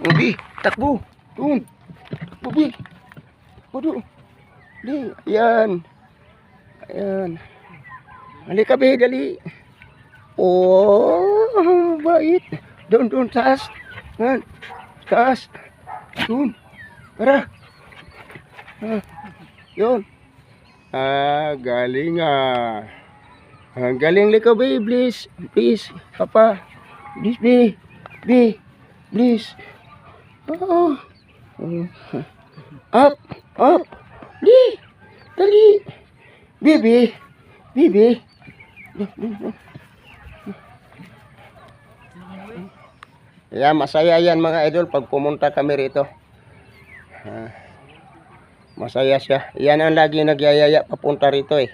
Bi, takbo. Doon. Takbo, Bi. Takbo doon. Di, ayan. Ayan. Halika, Bi, dali. Oh, bait. Doon, taas. Yan. Taas. Doon. Tara. Yun. Galing galing liko, Bi, please. Please, Papa. Please, Bi. Please. Oh. Up. Di. Dali. Bibi. Yeah, masaya yan mga idol pag pumunta kami rito. Masaya siya. Yan ang lagi nagyayaya papunta rito eh.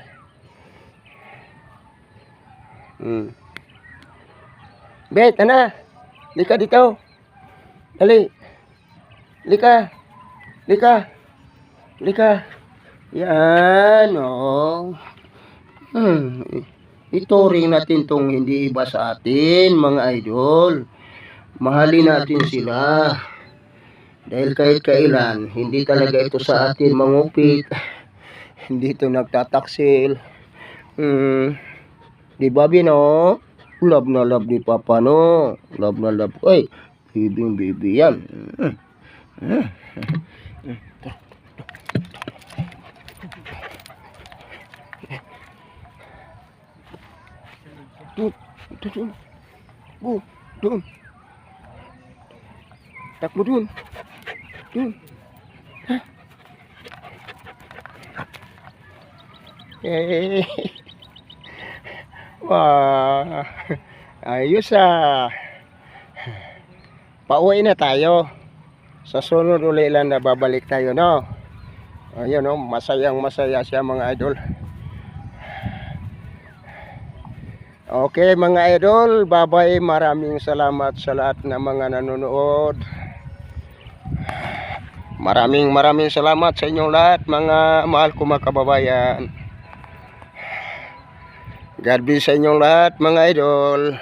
Bet, ana. Lika dito. Dali. Lika. Yan, oh. Ituring natin tong hindi iba sa atin, mga idol. Mahalin natin sila. Dahil kahit kailan, hindi talaga ito sa atin mangupit. Hindi ito nagtataksil. Di ba, Bino? Love na love ni Papa, no? Love na love. Ay, baby yan. Doon. Takbo doon. Wah, ayos pauwi na tayo. Sa sunod uli lang na babalik tayo, no? Ayun, no? Masaya siya mga idol. Okay mga idol, bye-bye. Maraming salamat sa lahat ng mga nanonood. Maraming salamat sa inyong lahat, mga mahal ko mga kababayan. God bless sa inyong lahat mga idol.